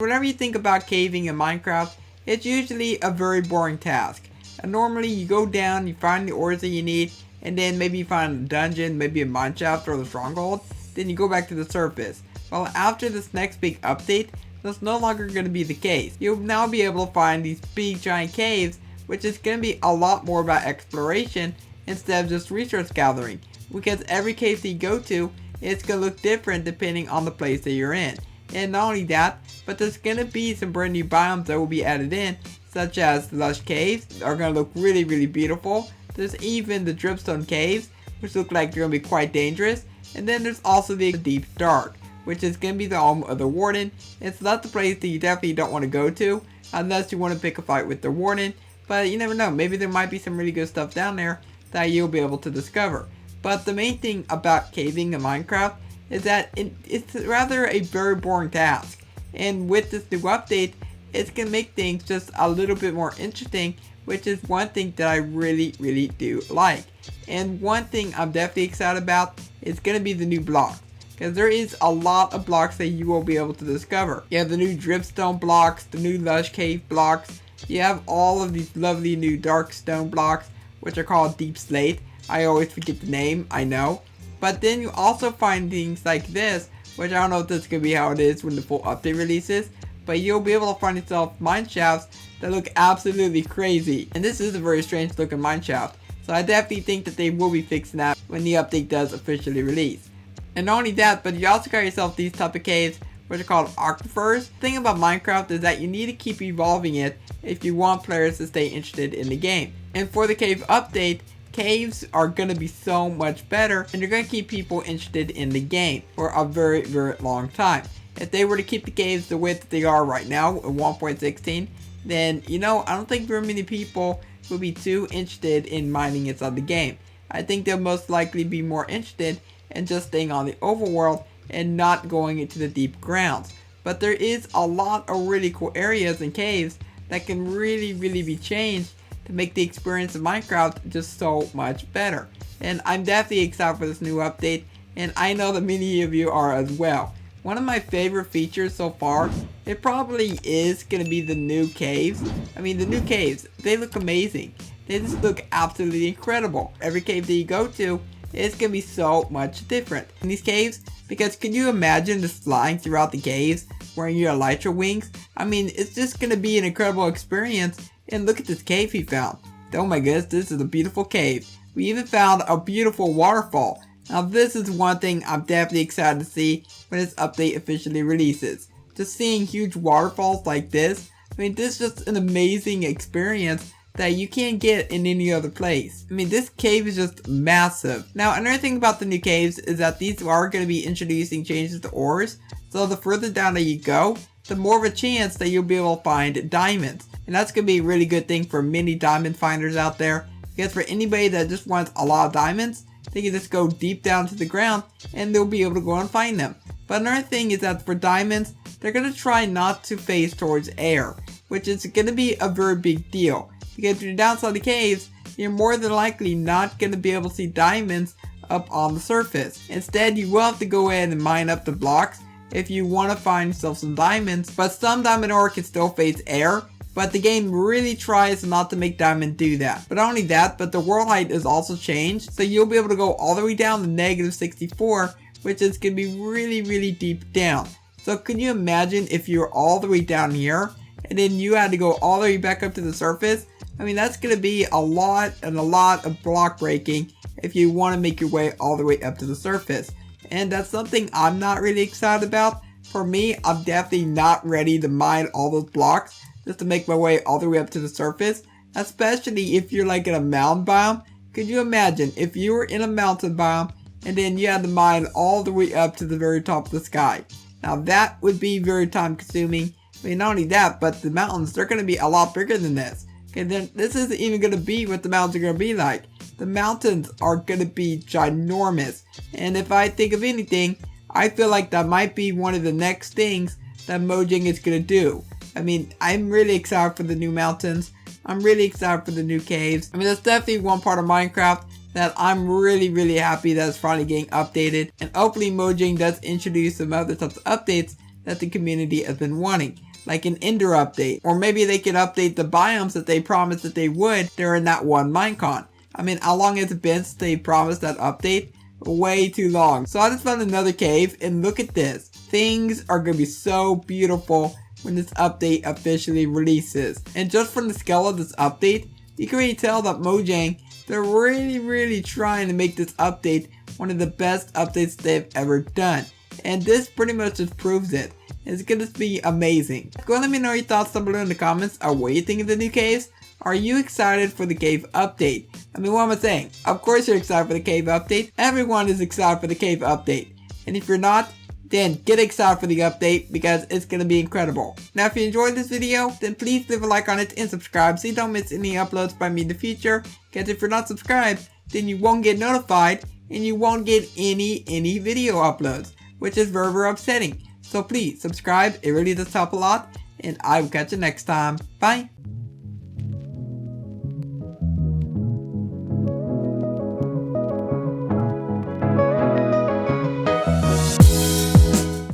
Whenever you think about caving in Minecraft, it's usually a very boring task. And normally you go down, you find the ores that you need, and then maybe you find a dungeon, maybe a mineshaft or the stronghold, then you go back to the surface. Well, after this next big update, that's no longer going to be the case. You'll now be able to find these big giant caves, which is going to be a lot more about exploration instead of just resource gathering. Because every cave that you go to, it's going to look different depending on the place that you're in. And not only that, but there's going to be some brand new biomes that will be added in, such as the lush caves that are going to look really, really beautiful. There's even the dripstone caves, which look like they're going to be quite dangerous. And then there's also the deep dark, which is going to be the home of the warden. It's not the place that you definitely don't want to go to, unless you want to pick a fight with the warden. But you never know, maybe there might be some really good stuff down there that you'll be able to discover. But the main thing about caving in Minecraft is that it's rather a very boring task. And with this new update, it's going to make things just a little bit more interesting, which is one thing that I really, really do like. And one thing I'm definitely excited about is going to be the new blocks. Because there is a lot of blocks that you will be able to discover. You have the new dripstone blocks, the new lush cave blocks. You have all of these lovely new dark stone blocks, which are called deep slate. I always forget the name, I know. But then you also find things like this, which I don't know if this is going to be how it is when the full update releases. But you'll be able to find yourself mineshafts that look absolutely crazy. And this is a very strange looking mineshaft. So I definitely think that they will be fixing that when the update does officially release. And not only that, but you also got yourself these type of caves, which are called aquifers. The thing about Minecraft is that you need to keep evolving it if you want players to stay interested in the game. And for the cave update, caves are going to be so much better, and they're going to keep people interested in the game for a very, very long time. If they were to keep the caves the width that they are right now at 1.16, then, you know, I don't think very many people will be too interested in mining inside the game. I think they'll most likely be more interested in just staying on the overworld and not going into the deep grounds. But there is a lot of really cool areas and caves that can really, really be changed to make the experience of Minecraft just so much better. And I'm definitely excited for this new update, and I know that many of you are as well. One of my favorite features so far, it probably is going to be the new caves. I mean, the new caves, they look amazing. They just look absolutely incredible. Every cave that you go to, it's going to be so much different in these caves, because can you imagine just flying throughout the caves wearing your elytra wings? I mean, it's just going to be an incredible experience. And look at this cave he found. Oh my goodness, this is a beautiful cave. We even found a beautiful waterfall. Now this is one thing I'm definitely excited to see when this update officially releases. Just seeing huge waterfalls like this, I mean, this is just an amazing experience that you can't get in any other place. I mean, this cave is just massive. Now, another thing about the new caves is that these are going to be introducing changes to ores. So the further down that you go, the more of a chance that you'll be able to find diamonds. And that's going to be a really good thing for many diamond finders out there. Because for anybody that just wants a lot of diamonds, they can just go deep down to the ground and they'll be able to go and find them. But another thing is that for diamonds, they're going to try not to face towards air, which is going to be a very big deal. Because if you're down inside the caves, you're more than likely not going to be able to see diamonds up on the surface. Instead, you will have to go in and mine up the blocks if you want to find yourself some diamonds. But some diamond ore can still face air, but the game really tries not to make diamond do that. But not only that, but the world height is also changed, so you'll be able to go all the way down to -64, which is going to be really, really deep down. So can you imagine if you're all the way down here, and then you had to go all the way back up to the surface? I mean, that's going to be a lot of block breaking if you want to make your way all the way up to the surface. And that's something I'm not really excited about. For me, I'm definitely not ready to mine all those blocks just to make my way all the way up to the surface. Especially if you're like in a mountain biome. Could you imagine if you were in a mountain biome and then you had to mine all the way up to the very top of the sky? Now that would be very time consuming. I mean, not only that, but the mountains, they're going to be a lot bigger than this. Okay, then this isn't even going to be what the mountains are going to be like. The mountains are going to be ginormous. And if I think of anything, I feel like that might be one of the next things that Mojang is going to do. I mean, I'm really excited for the new mountains. I'm really excited for the new caves. I mean, that's definitely one part of Minecraft that I'm really, really happy that it's finally getting updated. And hopefully Mojang does introduce some other types of updates that the community has been wanting. like an Ender update. Or maybe they could update the biomes that they promised that they would during that one Minecon. I mean, how long has it been since they promised that update? Way too long. So I just found another cave, and look at this. Things are going to be so beautiful when this update officially releases. And just from the scale of this update, you can really tell that Mojang, they're really trying to make this update one of the best updates they've ever done. And this pretty much just proves it. It's going to be amazing. Go and let me know your thoughts down below in the comments on what you think of the new caves. Are you excited for the cave update? I mean, what am I saying? Of course you're excited for the cave update. Everyone is excited for the cave update. And if you're not, then get excited for the update because it's going to be incredible. Now if you enjoyed this video, then please leave a like on it and subscribe so you don't miss any uploads by me in the future. Because if you're not subscribed, then you won't get notified and you won't get any video uploads, which is very upsetting. So please subscribe, it really does help a lot, and I will catch you next time. Bye!